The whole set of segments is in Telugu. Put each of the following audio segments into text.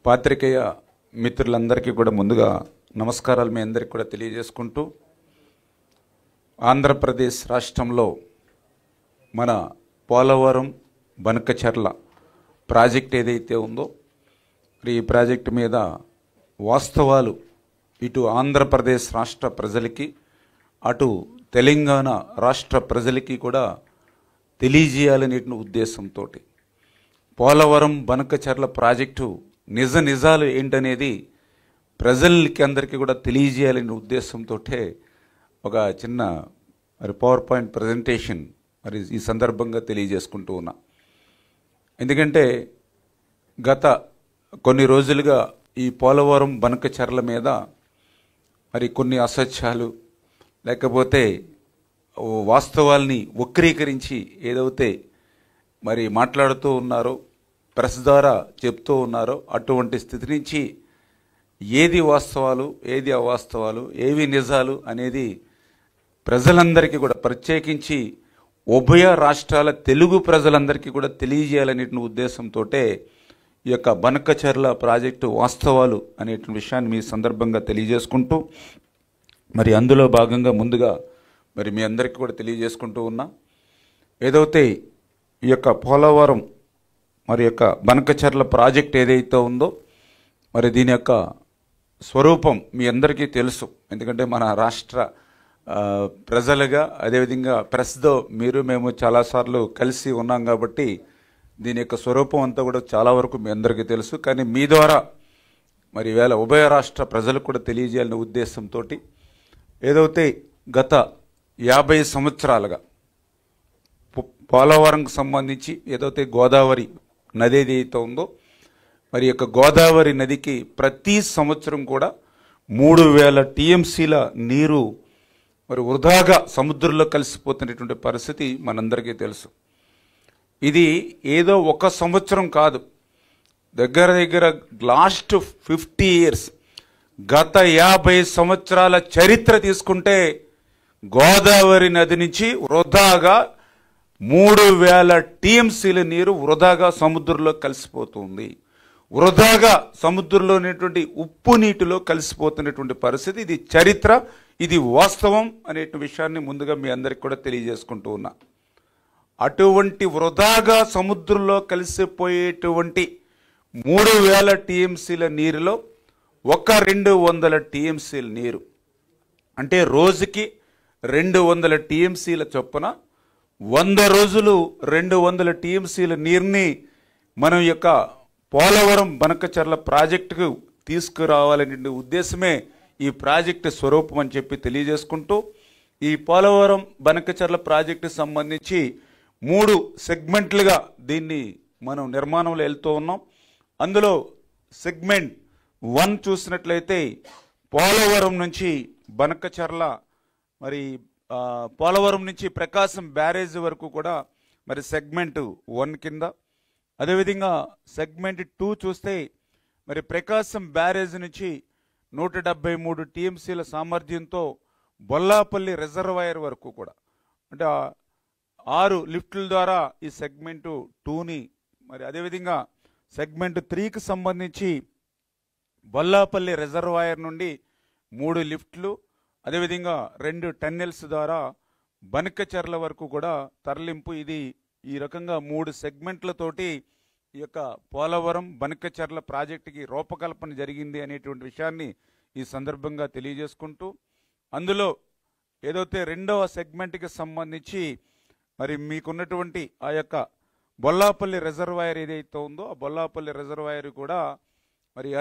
పాత్రికేయ మిత్రులందరికీ కూడా ముందుగా నమస్కారాలు మీ అందరికీ కూడా తెలియజేసుకుంటూ, ఆంధ్రప్రదేశ్ రాష్ట్రంలో మన పోలవరం బనకచెర్ల ప్రాజెక్ట్ ఏదైతే ఉందో, ఈ ప్రాజెక్టు మీద వాస్తవాలు ఇటు ఆంధ్రప్రదేశ్ రాష్ట్ర ప్రజలకి అటు తెలంగాణ రాష్ట్ర ప్రజలకి కూడా తెలియజేయాలనే ఉద్దేశంతో పోలవరం బనకచెర్ల ప్రాజెక్టు నిజాలు ఏంటనేది ప్రజలకి అందరికీ కూడా తెలియజేయాలనే ఉద్దేశంతో ఒక చిన్న పవర్ పాయింట్ ప్రజెంటేషన్ ఈ సందర్భంగా తెలియజేసుకుంటూ ఉన్నా. ఎందుకంటే గత కొన్ని రోజులుగా ఈ పోలవరం బనకచెర్ల మీద కొన్ని అసత్యాలు లేకపోతే వాస్తవాల్ని వక్రీకరించి ఏదైతే మాట్లాడుతూ ఉన్నారో, ప్రెస్ ద్వారా చెప్తూ ఉన్నారో, అటువంటి స్థితి నుంచి ఏది వాస్తవాలు ఏది అవాస్తవాలు ఏవి నిజాలు అనేది ప్రజలందరికీ కూడా, ప్రత్యేకించి ఉభయ రాష్ట్రాల తెలుగు ప్రజలందరికీ కూడా తెలియజేయాలనే ఉద్దేశంతో ఈ యొక్క బనకచెర్ల ప్రాజెక్టు వాస్తవాలు అనే విషయాన్ని మీ సందర్భంగా తెలియజేసుకుంటూ, అందులో భాగంగా ముందుగా మీ అందరికీ కూడా తెలియజేసుకుంటూ ఉన్నా. ఏదైతే ఈ యొక్క పోలవరం యొక్క బనకచెర్ల ప్రాజెక్ట్ ఏదైతే ఉందో, దీని యొక్క స్వరూపం మీ అందరికీ తెలుసు. ఎందుకంటే మన రాష్ట్ర ప్రజలుగా, అదేవిధంగా ప్రెస్తో మేము చాలాసార్లు కలిసి ఉన్నాం కాబట్టి దీని యొక్క స్వరూపం అంతా కూడా చాలా వరకు మీ అందరికీ తెలుసు. కానీ మీ ద్వారా ఈవేళ ఉభయ రాష్ట్ర ప్రజలకు కూడా తెలియజేయాలనే ఉద్దేశంతో ఏదైతే గత 50 సంవత్సరాలుగా పోలవరంకు సంబంధించి ఏదైతే గోదావరి నది ఏదైతే ఉందో, ఈ యొక్క గోదావరి నదికి ప్రతి సంవత్సరం కూడా 3000 టీఎంసీల నీరు వృధాగా సముద్రంలో కలిసిపోతున్నటువంటి పరిస్థితి మనందరికీ తెలుసు. ఇది ఏదో ఒక సంవత్సరం కాదు, దగ్గర లాస్ట్ 50 ఇయర్స్, గత 50 సంవత్సరాల చరిత్ర తీసుకుంటే గోదావరి నది నుంచి వృధాగా 3000 టీఎంసీల నీరు వృధాగా సముద్రంలో కలిసిపోతుంది. వృధాగా సముద్రంలో ఉన్నటువంటి ఉప్పు నీటిలో కలిసిపోతున్నటువంటి పరిస్థితి. ఇది చరిత్ర, ఇది వాస్తవం అనే విషయాన్ని ముందుగా మీ అందరికి కూడా తెలియజేసుకుంటూ ఉన్నా. అటువంటి వృధాగా సముద్రంలో కలిసిపోయేటువంటి 3000 టీఎంసీల నీరులో 200 టీఎంసీల నీరు, అంటే రోజుకి 200 టీఎంసీల చొప్పున 100 రోజులు 200 టీఎంసీల నీరుని మనం యొక్క పోలవరం బనకచెర్ల ప్రాజెక్టుకు తీసుకురావాలనే ఉద్దేశమే ఈ ప్రాజెక్టు స్వరూపం అని చెప్పి తెలియజేసుకుంటూ, ఈ పోలవరం బనకచెర్ల ప్రాజెక్టు సంబంధించి 3 సెగ్మెంట్లుగా దీన్ని మనం నిర్మాణంలో వెళ్తూ ఉన్నాం. అందులో సెగ్మెంట్ 1 చూసినట్లయితే పోలవరం నుంచి బనకచెర్ల పోలవరం నుంచి ప్రకాశం బ్యారేజ్ వరకు కూడా సెగ్మెంట్ 1 కింద. అదేవిధంగా సెగ్మెంట్ 2 చూస్తే ప్రకాశం బ్యారేజ్ నుంచి 173 టీఎంసీల సామర్థ్యంతో బొల్లాపల్లి రిజర్వాయర్ వరకు కూడా, అంటే 6 లిఫ్టుల ద్వారా ఈ సెగ్మెంట్ 2ని, అదేవిధంగా సెగ్మెంట్ 3కి సంబంధించి బొల్లాపల్లి రిజర్వాయర్ నుండి 3 లిఫ్ట్లు, అదేవిధంగా 2 టన్నెల్స్ ద్వారా బనకచెర్ల వరకు కూడా తరలింపు. ఇది ఈ రకంగా 3 సెగ్మెంట్లతోటి ఈ యొక్క పోలవరం బనకచెర్ల ప్రాజెక్టుకి రూపకల్పన జరిగింది అనేటువంటి విషయాన్ని ఈ సందర్భంగా తెలియజేసుకుంటూ, అందులో ఏదైతే 2వ సెగ్మెంట్కి సంబంధించి మీకున్నటువంటి ఆ యొక్క బొల్లాపల్లి రిజర్వాయర్ ఏదైతే ఉందో, ఆ బొల్లాపల్లి రిజర్వాయర్ కూడా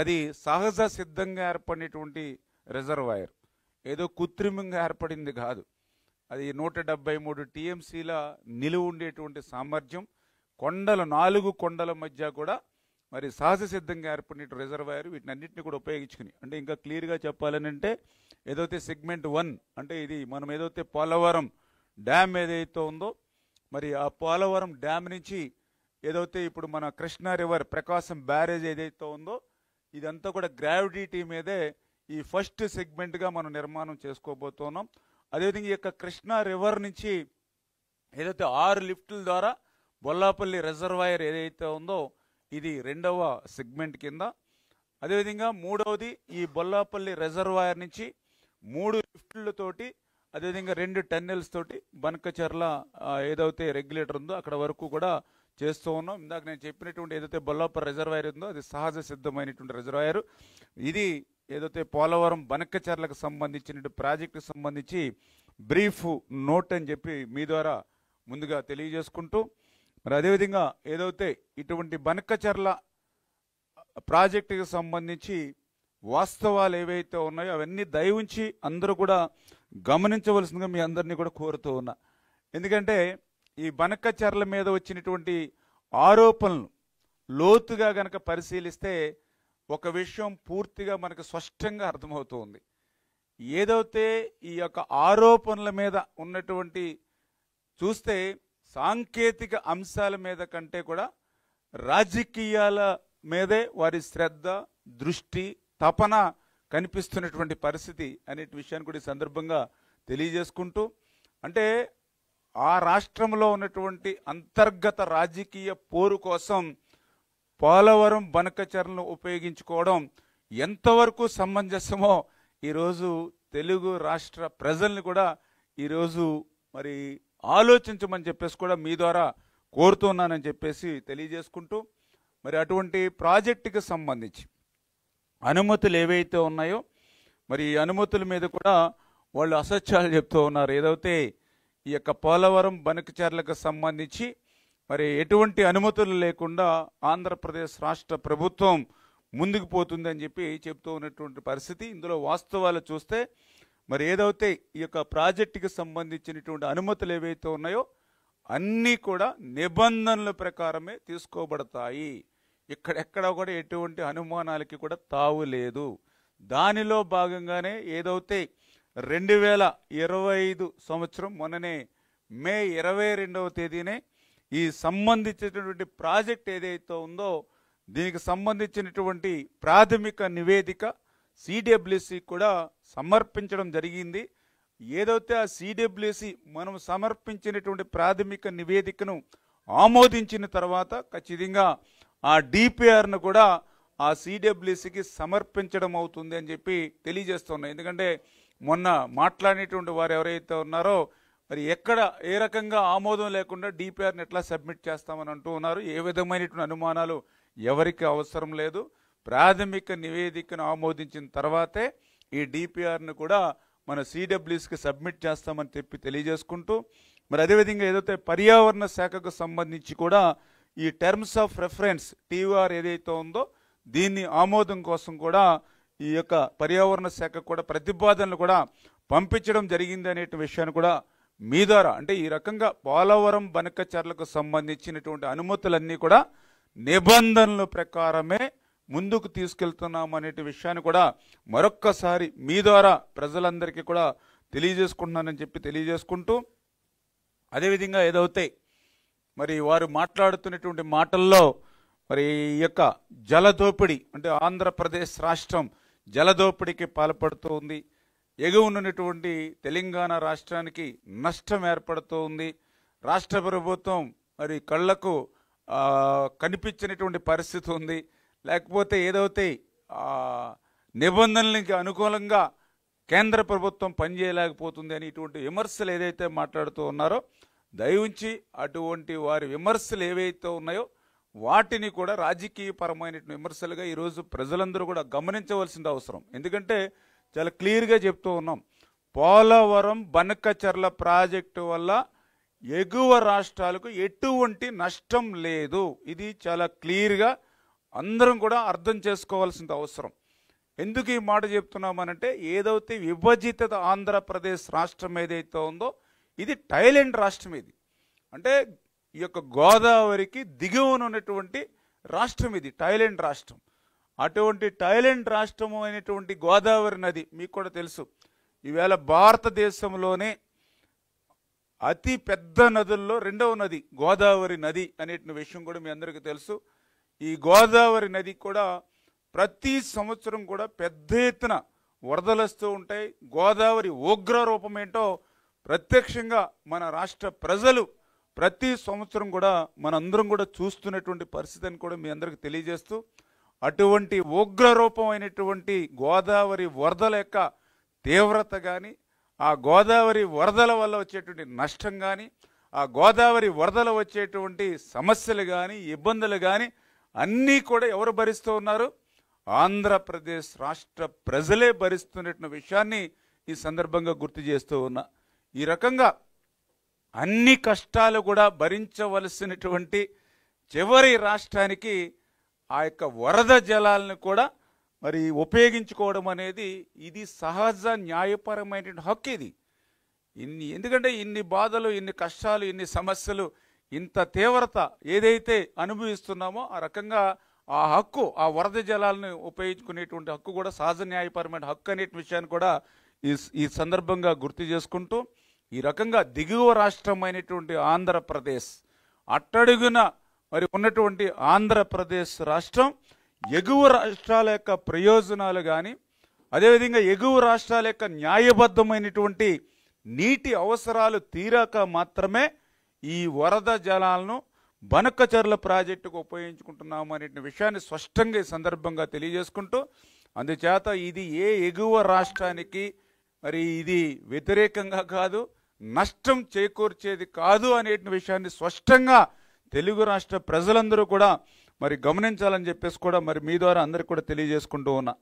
అది సహజ సిద్ధంగా ఏర్పడినటువంటి రిజర్వాయర్, ఏదో కృత్రిమంగా ఏర్పడింది కాదు. అది 173 టీఎంసీల నిలువ ఉండేటువంటి సామర్థ్యం, 4 కొండల మధ్య కూడా సహజ సిద్ధంగా ఏర్పడిన రిజర్వాయర్. వీటినన్నింటినీ కూడా ఉపయోగించుకుని, అంటే ఇంకా క్లియర్గా చెప్పాలని అంటే ఏదైతే సెగ్మెంట్ 1 అంటే ఇది మనం ఏదైతే పోలవరం డ్యామ్ ఏదైతే ఉందో, ఆ పోలవరం డ్యామ్ నుంచి ఏదైతే ఇప్పుడు మన కృష్ణా రివర్ ప్రకాశం బ్యారేజ్ ఏదైతే ఉందో, ఇదంతా కూడా గ్రావిటీ మీదే ఈ ఫస్ట్ సెగ్మెంట్గా మనం నిర్మాణం చేసుకోబోతున్నాం. అదేవిధంగా ఈ యొక్క కృష్ణా రివర్ నుంచి ఏదైతే 6 లిఫ్టుల ద్వారా బొల్లాపల్లి రిజర్వాయర్ ఏదైతే ఉందో ఇది రెండవ సెగ్మెంట్ కింద. అదేవిధంగా మూడవది ఈ బొల్లాపల్లి రిజర్వాయర్ నుంచి 3 లిఫ్ట్లతోటి అదేవిధంగా 2 టన్నెల్స్ తోటి బనకచెర్ల ఏదైతే రెగ్యులేటర్ ఉందో అక్కడ వరకు కూడా చేస్తూ ఉన్నాం. ఇందాక నేను చెప్పినటువంటి ఏదైతే బొల్లాపల్లి రిజర్వాయర్ ఉందో అది సహజ సిద్ధమైనటువంటి రిజర్వాయర్. ఇది ఏదైతే పోలవరం బనకచెర్లకు సంబంధించిన ప్రాజెక్టుకు సంబంధించి బ్రీఫ్ నోట్ అని చెప్పి మీ ద్వారా ముందుగా తెలియజేసుకుంటూ, మరి అదేవిధంగా ఏదైతే ఇటువంటి బనకచెర్ల ప్రాజెక్టుకి సంబంధించి వాస్తవాలు ఏవైతే ఉన్నాయో అవన్నీ దయవుంచి అందరూ కూడా గమనించవలసిందిగా మీ అందరినీ కూడా కోరుతూ ఉన్నా. ఎందుకంటే ఈ బనకచెర్ల మీద వచ్చినటువంటి ఆరోపణలు లోతుగా గనక పరిశీలిస్తే ఒక విషయం పూర్తిగా మనకు స్పష్టంగా అర్థమవుతూ ఉంది. ఏదైతే ఈ యొక్క ఆరోపణల మీద ఉన్నటువంటి చూస్తే సాంకేతిక అంశాల మీద కంటే కూడా రాజకీయాల మీదే వారి శ్రద్ధ, దృష్టి, తపన కనిపిస్తున్నటువంటి పరిస్థితి అనే విషయాన్ని కూడా ఈ సందర్భంగా తెలియజేసుకుంటూ, అంటే ఆ రాష్ట్రంలో ఉన్నటువంటి అంతర్గత రాజకీయ పోరు కోసం పోలవరం బనకచెర్లను ఉపయోగించుకోవడం ఎంతవరకు సమంజసమో ఈరోజు తెలుగు రాష్ట్ర ప్రజల్ని కూడా ఈరోజు మరి ఆలోచించమని చెప్పేసి కూడా మీ ద్వారా కోరుతున్నానని చెప్పేసి తెలియజేసుకుంటూ, మరి అటువంటి ప్రాజెక్టుకి సంబంధించి అనుమతులు ఏవైతే ఉన్నాయో మరి ఈ అనుమతుల మీద కూడా వాళ్ళు అసత్యాలు చెప్తూ ఉన్నారు. ఏదైతే ఈ యొక్క పోలవరం బనకచెర్లకు సంబంధించి మరి ఎటువంటి అనుమతులు లేకుండా ఆంధ్రప్రదేశ్ రాష్ట్ర ప్రభుత్వం ముందుకు పోతుంది అని చెప్పి చెప్తూ ఉన్నటువంటి పరిస్థితి. ఇందులో వాస్తవాలు చూస్తే మరి ఏదైతే ఈ యొక్క ప్రాజెక్టుకి సంబంధించినటువంటి అనుమతులు ఏవైతే ఉన్నాయో అన్నీ కూడా నిబంధనల ప్రకారమే తీసుకోబడతాయి. ఇక్కడెక్కడ కూడా ఎటువంటి అనుమానాలకి కూడా తావు లేదు. దానిలో భాగంగానే ఏదైతే 2025 సంవత్సరం మొన్ననే మే 22వ తేదీనే ఈ సంబంధించినటువంటి ప్రాజెక్ట్ ఏదైతే ఉందో దీనికి సంబంధించినటువంటి ప్రాథమిక నివేదిక సిడబ్ల్యూసి కూడా సమర్పించడం జరిగింది. ఏదైతే ఆ సిడబ్ల్యూసి మనం సమర్పించినటువంటి ప్రాథమిక నివేదికను ఆమోదించిన తర్వాత ఖచ్చితంగా ఆ డిపిఆర్ను కూడా ఆ సిడబ్ల్యూసికి సమర్పించడం అవుతుంది అని చెప్పి తెలియజేస్తున్నాయి. ఎందుకంటే మొన్న మాట్లాడినటువంటి వారు ఎవరైతే ఉన్నారో మరి ఎక్కడ ఏ రకంగా ఆమోదం లేకుండా డిపిఆర్ని ఎట్లా సబ్మిట్ చేస్తామని అంటూ ఉన్నారు. ఏ విధమైనటువంటి అనుమానాలు ఎవరికి అవసరం లేదు. ప్రాథమిక నివేదికను ఆమోదించిన తర్వాతే ఈ డిపిఆర్ను కూడా మన సిడబ్ల్యూసికి సబ్మిట్ చేస్తామని చెప్పి తెలియజేసుకుంటూ, మరి అదేవిధంగా ఏదైతే పర్యావరణ శాఖకు సంబంధించి కూడా ఈ టర్మ్స్ ఆఫ్ రెఫరెన్స్ టీఆర్ ఏదైతే ఉందో దీన్ని ఆమోదం కోసం కూడా ఈ యొక్క పర్యావరణ శాఖ కూడా ప్రతిపాదనలు కూడా పంపించడం జరిగింది అనే విషయాన్ని కూడా మీ ద్వారా, అంటే ఈ రకంగా పోలవరం బనకచెర్లకు సంబంధించినటువంటి అనుమతులన్నీ కూడా నిబంధనల ప్రకారమే ముందుకు తీసుకెళ్తున్నాం అనే విషయాన్ని కూడా మరొక్కసారి మీ ద్వారా ప్రజలందరికీ కూడా తెలియజేసుకుంటున్నానని చెప్పి తెలియజేసుకుంటూ, అదేవిధంగా ఏదైతే మరి వారు మాట్లాడుతున్నటువంటి మాటల్లో మరి ఈ యొక్క జలదోపిడి అంటే ఆంధ్రప్రదేశ్ రాష్ట్రం జలదోపిడికి పాల్పడుతూ ఉంది. ఎగువనున్నటువంటి తెలంగాణ రాష్ట్రానికి నష్టం ఏర్పడుతూ ఉంది. రాష్ట్ర ప్రభుత్వం మరి కళ్లకు కనిపించినటువంటి పరిస్థితి ఉంది. లేకపోతే ఏదైతే నిబంధనలకి అనుకూలంగా కేంద్ర ప్రభుత్వం పనిచేయలేకపోతుంది అని ఇటువంటి విమర్శలు ఏదైతే మాట్లాడుతూ ఉన్నారో దయవుంచి అటువంటి వారి విమర్శలు ఏవైతే ఉన్నాయో వాటిని కూడా రాజకీయపరమైన విమర్శలుగా ఈరోజు ప్రజలందరూ కూడా గమనించవలసిన అవసరం. ఎందుకంటే చాలా క్లియర్గా చెప్తూ ఉన్నాం, పోలవరం బనకచెర్ల ప్రాజెక్టు వల్ల ఎగువ రాష్ట్రాలకు ఎటువంటి నష్టం లేదు. ఇది చాలా క్లియర్గా అందరం కూడా అర్థం చేసుకోవాల్సిన అవసరం. ఎందుకు ఈ మాట చెప్తున్నామనంటే ఏదైతే విభజిత ఆంధ్రప్రదేశ్ రాష్ట్రం ఏదైతే ఉందో ఇది థాయిలాండ్ రాష్ట్రం. ఇది అంటే ఈ యొక్క గోదావరికి దిగువన ఉన్నటువంటి రాష్ట్రం ఇది థాయిలాండ్ రాష్ట్రం. అటువంటి థాయిలాండ్ రాష్ట్రం అయినటువంటి గోదావరి నది మీకు కూడా తెలుసు, ఈవేళ భారతదేశంలోనే అతి పెద్ద నదుల్లో 2వ నది గోదావరి నది అనే విషయం కూడా మీ అందరికీ తెలుసు. ఈ గోదావరి నది కూడా ప్రతి సంవత్సరం కూడా పెద్ద ఎత్తున వరదలు వస్తూ ఉంటాయి. గోదావరి ఉగ్ర రూపం ఏంటో ప్రత్యక్షంగా మన రాష్ట్ర ప్రజలు ప్రతి సంవత్సరం కూడా మనందరం కూడా చూస్తున్నటువంటి పరిస్థితిని కూడా మీ అందరికీ తెలియజేస్తూ, అటువంటి ఉగ్రరూపమైనటువంటి గోదావరి వరదల యొక్క తీవ్రత కానీ, ఆ గోదావరి వరదల వల్ల వచ్చేటువంటి నష్టం కానీ, ఆ గోదావరి వరదలు వచ్చేటువంటి సమస్యలు కానీ, ఇబ్బందులు కానీ అన్నీ కూడా ఎవరు భరిస్తూ ఉన్నారు? ఆంధ్రప్రదేశ్ రాష్ట్ర ప్రజలే భరిస్తున్న విషయాన్ని ఈ సందర్భంగా గుర్తు చేస్తూ ఉన్నా. ఈ రకంగా అన్ని కష్టాలు కూడా భరించవలసినటువంటి చివరి రాష్ట్రానికి ఆ యొక్క వరద జలాలను కూడా మరి ఉపయోగించుకోవడం అనేది ఇది సహజ న్యాయపరమైనటువంటి హక్కు. ఇది ఎందుకంటే ఇన్ని బాధలు, ఇన్ని కష్టాలు, ఇన్ని సమస్యలు, ఇంత తీవ్రత ఏదైతే అనుభవిస్తున్నామో ఆ రకంగా ఆ హక్కు, ఆ వరద జలాలను ఉపయోగించుకునేటువంటి హక్కు కూడా సహజ న్యాయపరమైన హక్కు అనే విషయాన్ని కూడా ఈ సందర్భంగా గుర్తు చేసుకుంటూ, ఈ రకంగా దిగువ రాష్ట్రమైనటువంటి ఆంధ్రప్రదేశ్, అట్టడుగున మరి ఉన్నటువంటి ఆంధ్రప్రదేశ్ రాష్ట్రం ఎగువ రాష్ట్రాల యొక్క ప్రయోజనాలు కానీ, అదేవిధంగా ఎగువ రాష్ట్రాల యొక్క న్యాయబద్ధమైనటువంటి నీటి అవసరాలు తీరాక మాత్రమే ఈ వరద జలాలను బనకచర్ల ప్రాజెక్టుకు ఉపయోగించుకుంటున్నాము అనే విషయాన్ని స్పష్టంగా ఈ సందర్భంగా తెలియజేసుకుంటూ, అందుచేత ఇది ఏ ఎగువ రాష్ట్రానికి మరి ఇది వ్యతిరేకంగా కాదు, నష్టం చేకూర్చేది కాదు అనే విషయాన్ని స్పష్టంగా తెలుగు రాష్ట్ర ప్రజలందరూ కూడా మరి గమనించాలని చెప్పేసి కూడా మరి మీ ద్వారా అందరికి కూడా తెలియజేసుకుంటూ ఉన్నా.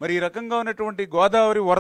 మరి ఈ రకంగా ఉన్నటువంటి గోదావరి వరద